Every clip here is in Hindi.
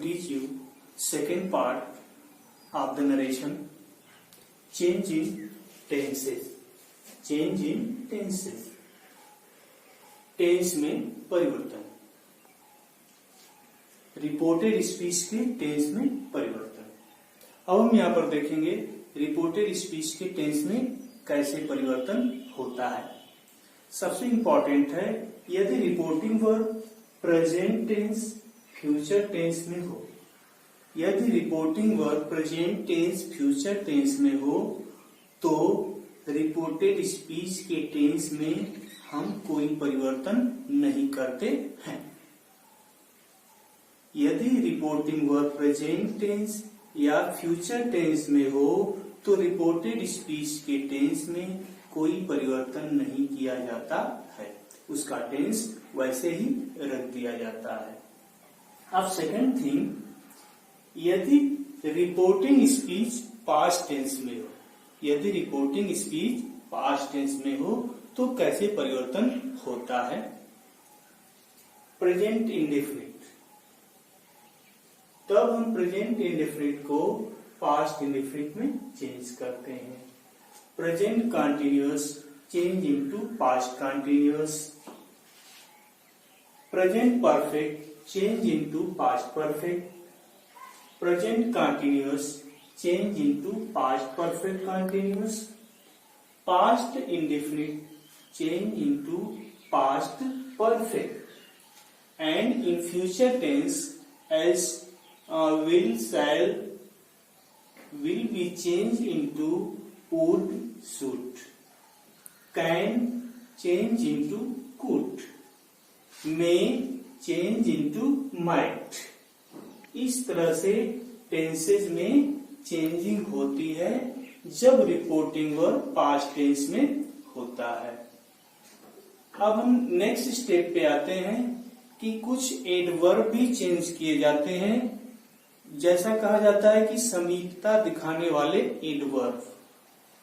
teach you second part of the narration, change in tenses. Change in tenses. Tense में परिवर्तन, रिपोर्टेड स्पीच के टेंस में परिवर्तन। अब हम यहाँ पर देखेंगे रिपोर्टेड स्पीच के टेंस में कैसे परिवर्तन होता है। सबसे इंपॉर्टेंट है, यदि reporting verb present tense future tense में हो, यदि reporting verb present tense future tense में हो तो रिपोर्टेड स्पीच के टेंस में हम कोई परिवर्तन नहीं करते हैं। यदि रिपोर्टिंग वर्ब प्रेजेंट टेंस या फ्यूचर टेंस में हो तो रिपोर्टेड स्पीच के टेंस में कोई परिवर्तन नहीं किया जाता है, उसका टेंस वैसे ही रख दिया जाता है। अब सेकंड थिंग, यदि रिपोर्टिंग स्पीच पास्ट टेंस में हो, यदि रिपोर्टिंग स्पीच पास्ट टेंस में हो तो कैसे परिवर्तन होता है। प्रेजेंट इंडेफिनिट, तब हम प्रेजेंट इंडेफिनिट को पास्ट इंडेफिनिट में चेंज करते हैं। Present continuous change into past continuous, present perfect change into past perfect, present continuous change into past perfect continuous, past indefinite change into past perfect, and in future tense as will, shall, will be changed into would, should, can change into could, may change into might। इस तरह से टेंसेज में चेंजिंग होती है जब रिपोर्टिंग वर्ब पास्ट टेंस में होता है। अब हम नेक्स्ट स्टेप पे आते हैं कि कुछ एडवर्ब भी चेंज किए जाते हैं। जैसा कहा जाता है कि समीपता दिखाने वाले adverb,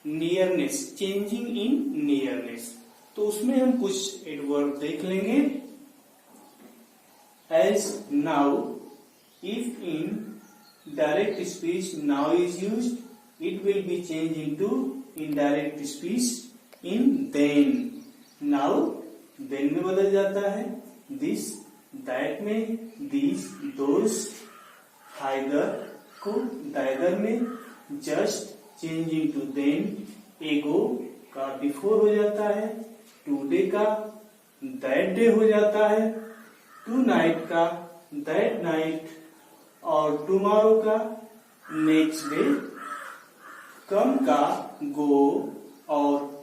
nearness, changing in nearness, तो उसमें हम कुछ एडवर्ब देख लेंगे। As now, if in direct speech now is used, it will be change into indirect speech in then. Now then में बदल जाता है, दिस दैट में, दिस दोस, हाइदर को दाइदर में, जस्ट चेंज इनटू देन, एगो का बिफोर हो जाता है, टुडे का दैट डे हो जाता है, टू नाइट का दैट नाइट, और टुमारो का नेक्स्ट डे, कम का गो, और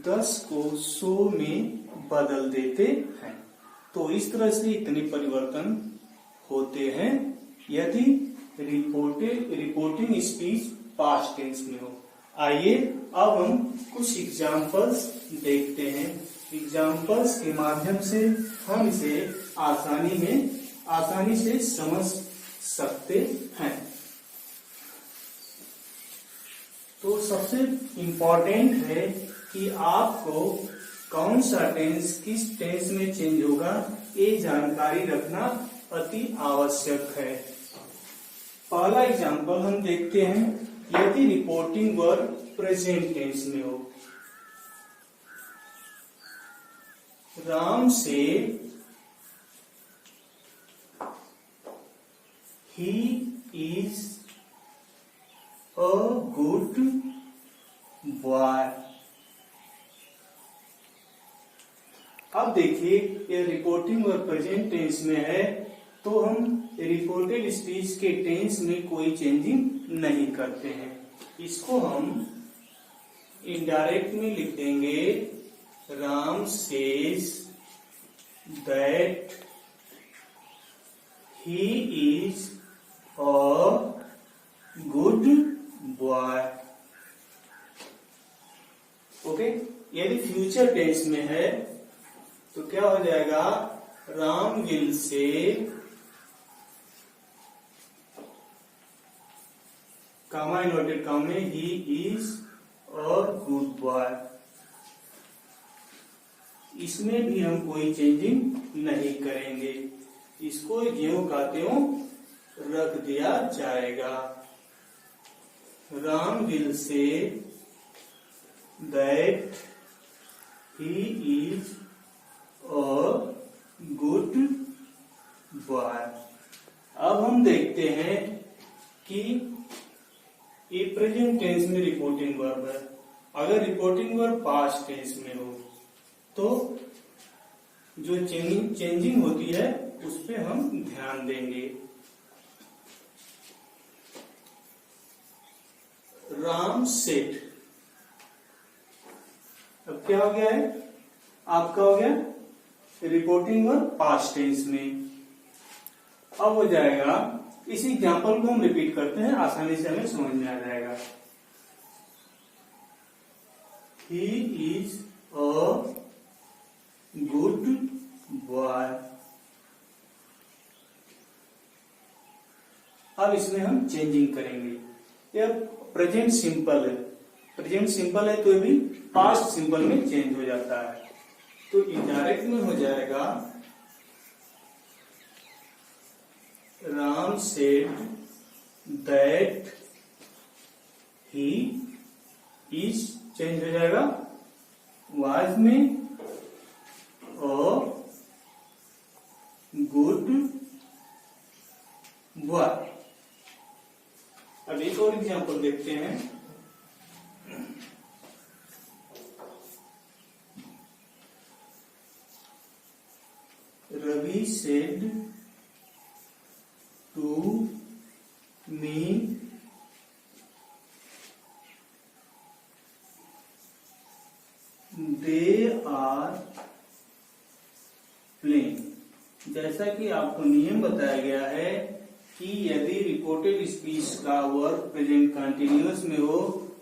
10 को सो में बदल देते हैं। तो इस तरह से इतने परिवर्तन होते हैं यदि रिपोर्टिंग स्पीच पास्ट टेंस में हो। आइए अब हम कुछ एग्जाम्पल्स देखते हैं। एग्जाम्पल्स के माध्यम से हम इसे आसानी से समझ सकते हैं। तो सबसे इम्पोर्टेंट है कि आपको कौन सा टेंस किस टेंस में चेंज होगा, ये जानकारी रखना अति आवश्यक है। पहला एग्जाम्पल हम देखते हैं, यदि रिपोर्टिंग वर्ब प्रेजेंट टेंस में हो, राम से he is a good boy. अब देखिए ये रिपोर्टिंग और प्रेजेंट टेंस में है तो हम रिपोर्टेड स्पीच के टेंस में कोई चेंजिंग नहीं करते हैं। इसको हम इनडायरेक्ट में लिख देंगे, Ram says that he is a good boy. Okay, यदि फ्यूचर टेंस में है तो क्या हो जाएगा, Ram will say comma inverted comma में he is a good boy. इसमें भी हम कोई चेंजिंग नहीं करेंगे, इसको ज्यों का त्यों रख दिया जाएगा। Ram will say that he is a good boy. अब हम देखते हैं कि ये प्रेजेंट टेंस में रिपोर्टिंग वर्ब है। अगर रिपोर्टिंग वर्ब पास्ट टेंस में हो तो जो चेंजिंग होती है उस पे हम ध्यान देंगे। राम सेट, अब क्या हो गया है, आपका हो गया रिपोर्टिंग वर्ब पास्ट टेंस में। अब हो जाएगा, इसी एग्जाम्पल को हम रिपीट करते हैं, आसानी से हमें समझ में आ जाएगा। He is a good boy. अब इसमें हम चेंजिंग करेंगे। यह प्रेजेंट सिंपल है, प्रेजेंट सिंपल है तो भी पास्ट सिंपल में चेंज हो जाता है। तो इनडायरेक्ट में हो जाएगा Ram said that he is, change हो जाएगा वाज में गुड बॉय। अब एक और एग्जांपल देखते हैं। Ravi said to me they are playing. जैसा कि आपको नियम बताया गया है कि यदि रिपोर्टेड स्पीच का वर्ब प्रेजेंट कंटिन्यूअस में हो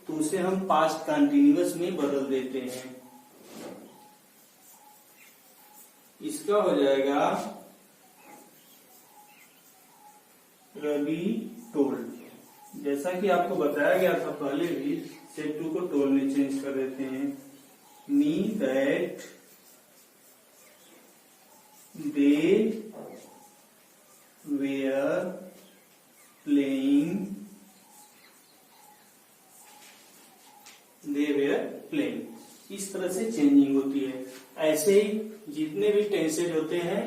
तो उसे हम पास्ट कंटिन्यूअस में बदल देते हैं। इसका हो जाएगा रवि टोल्ड। जैसा कि आपको बताया गया था पहले भी, सेड टू को टोल्ड में चेंज कर देते हैं। Me that they were playing, इस तरह से चेंजिंग होती है। ऐसे ही जितने भी टेंसेज होते हैं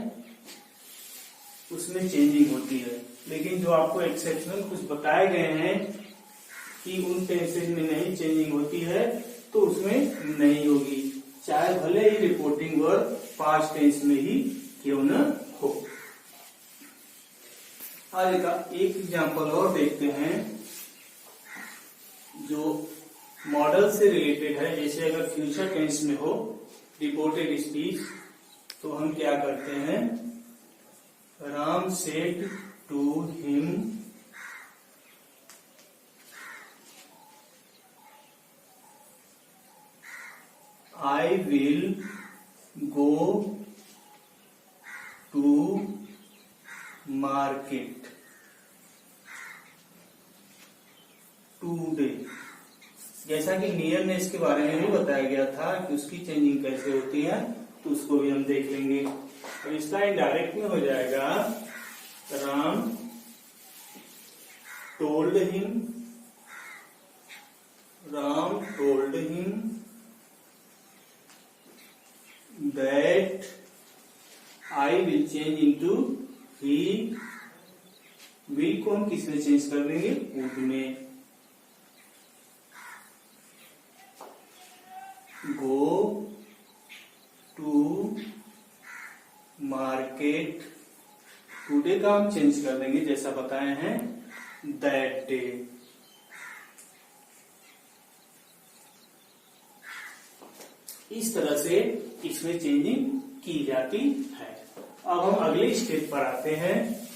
उसमें चेंजिंग होती है, लेकिन जो आपको एक्सेप्शनल कुछ बताए गए हैं कि उन टेंसेज में नहीं चेंजिंग होती है तो उसमें नहीं होगी, चाहे भले ही रिपोर्टिंग वर्ब पास्ट टेंस में ही क्यों न हो। आगे का एक एग्जांपल और देखते हैं जो मॉडल से रिलेटेड है। जैसे अगर फ्यूचर टेंस में हो रिपोर्टेड स्पीच तो हम क्या करते हैं, Ram said to him I will go to market today. जैसा कि नियर ने इसके बारे में भी बताया गया था कि उसकी चेंजिंग कैसे होती है, तो उसको भी हम देख लेंगे। और इसका इनडायरेक्ट में हो जाएगा Ram told him, Ram told him that I will change into he. Will को हम किस में चेंज कर देंगे, वुड में। गो टू मार्केट, टुडे का हम चेंज कर देंगे जैसा बताए हैं दैट डे। इस तरह से इसमें चेंजिंग की जाती है। अब हम अगले स्टेप पर आते हैं।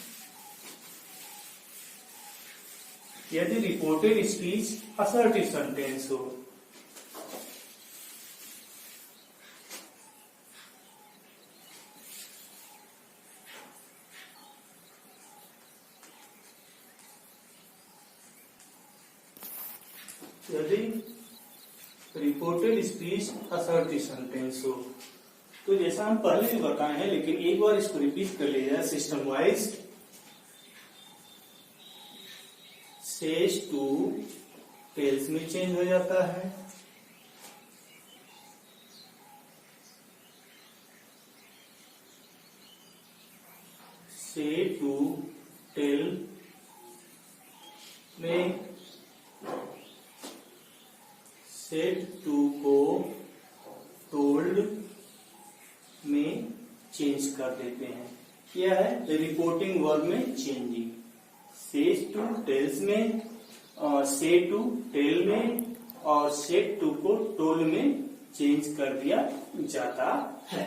यदि रिपोर्टेड स्पीच असर्टिव सेंटेंस हो, यदि रिपोर्टेड स्पीच असर्टिव सेंटेंस हो तो जैसा हम पहले भी बताए हैं, लेकिन एक बार इसको रिपीट कर लिया जाए system wise. Says to tells में चेंज हो जाता है। से टू टेल में सेड टू को टोल्ड में चेंज कर देते हैं। यह है रिपोर्टिंग वर्ब में चेंजिंग। सेज टू टेल्स में, से टू टेल में और सेड टू को टोल्ड में चेंज कर दिया जाता है।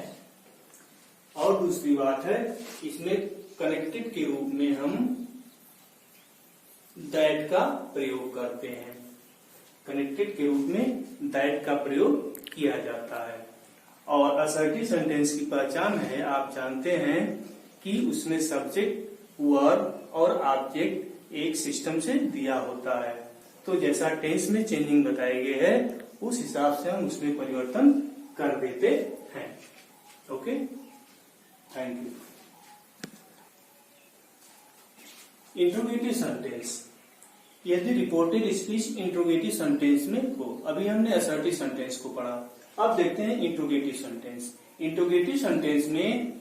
और दूसरी बात है, इसमें कनेक्टेड के रूप में हम दैट का प्रयोग करते हैं। कनेक्टेड के रूप में दैट का प्रयोग किया जाता है। और असर्टिव सेंटेंस की पहचान है, आप जानते हैं कि उसमें सब्जेक्ट, वर्ब और ऑब्जेक्ट एक सिस्टम से दिया होता है। तो जैसा टेंस में चेंजिंग बताई गई है उस हिसाब से हम उसमें परिवर्तन कर देते हैं। Okay, thank you. Interrogative sentence. यदि रिपोर्टेड स्पीच इंट्रोगेटिव सेंटेंस में हो, अभी हमने असर्टिव सेंटेंस को पढ़ा, अब देखते हैं इंट्रोगेटिव सेंटेंस। इंट्रोगेटिव सेंटेंस में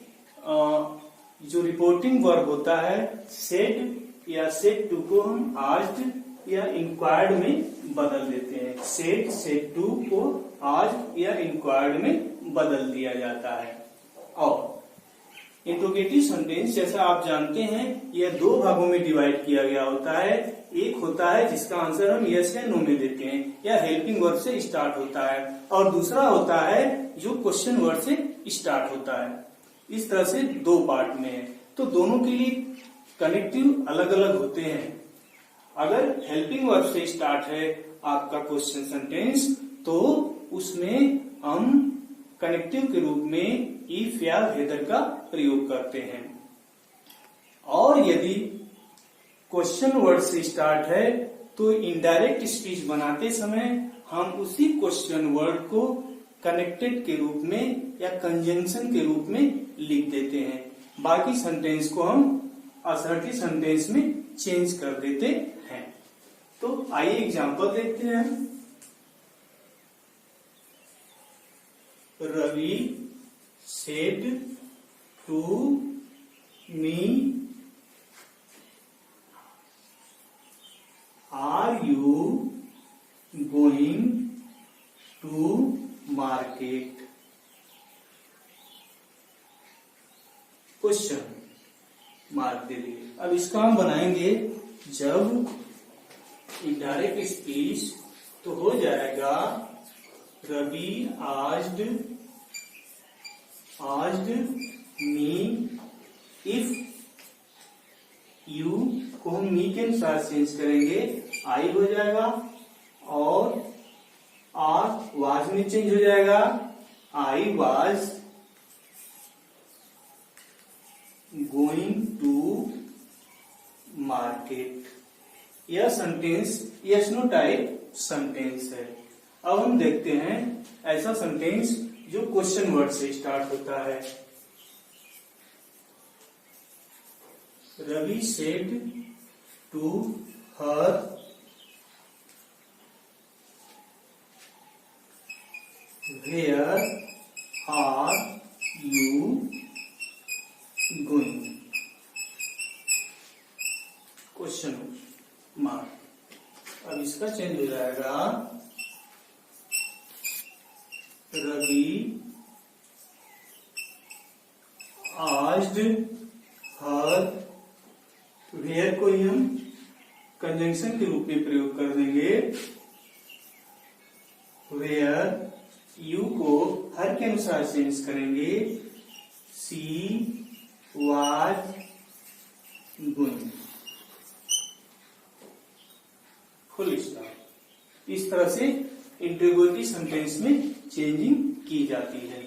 जो रिपोर्टिंग वर्ब होता है, सेड या सेड टू को हम आस्क्ड या इंक्वायर्ड में बदल देते हैं। सेड, सेड टू को आस्क्ड या इंक्वायर्ड में बदल दिया जाता है। और इंट्रोगेटिव सेंटेंस जैसा आप जानते हैं, यह दो भागों में डिवाइड किया गया होता है। एक होता है जिसका आंसर हम यस या नो में देते हैं या हेल्पिंग वर्ड से स्टार्ट होता है, और दूसरा होता है जो क्वेश्चन वर्ड से स्टार्ट होता है। इस तरह से दो पार्ट में है। तो दोनों के लिए कनेक्टिव अलग अलग होते हैं। अगर हेल्पिंग वर्ब से स्टार्ट है आपका क्वेश्चन सेंटेंस, तो उसमें हम कनेक्टिव के रूप में इफ या वेदर का प्रयोग करते हैं। और यदि क्वेश्चन वर्ड से स्टार्ट है तो इनडायरेक्ट स्पीच बनाते समय हम उसी क्वेश्चन वर्ड को कनेक्टेड के रूप में या कंजंक्शन के रूप में लिख देते हैं। बाकी सेंटेंस को हम असर्टिव सेंटेंस में चेंज कर देते हैं। तो आइए एग्जांपल देखते हैं। Ravi said to me, are you going to market? Question mark दे दिए। अब इसका हम बनाएंगे जब इनडायरेक्ट स्पीच, तो हो जाएगा Ravi asked me if you को हम मी के अनुसार चेंज करेंगे, आई हो जाएगा, और आर वाज में चेंज हो जाएगा, I was going to market. यह sentence yes no type sentence है। अब हम देखते हैं ऐसा सेंटेंस जो क्वेश्चन वर्ड से स्टार्ट होता है। Ravi said to her where are you going? Question mark. अब इसका चेंज हो जाएगा, रवि आस्क्ड हर, वेयर को ही हम कंजंक्शन के रूप में प्रयोग कर देंगे, वेयर यू को हर के अनुसार चेंज करेंगे, she was going, full stop. इस तरह से इंट्रोगेटिव सेंटेंस में चेंजिंग की जाती है।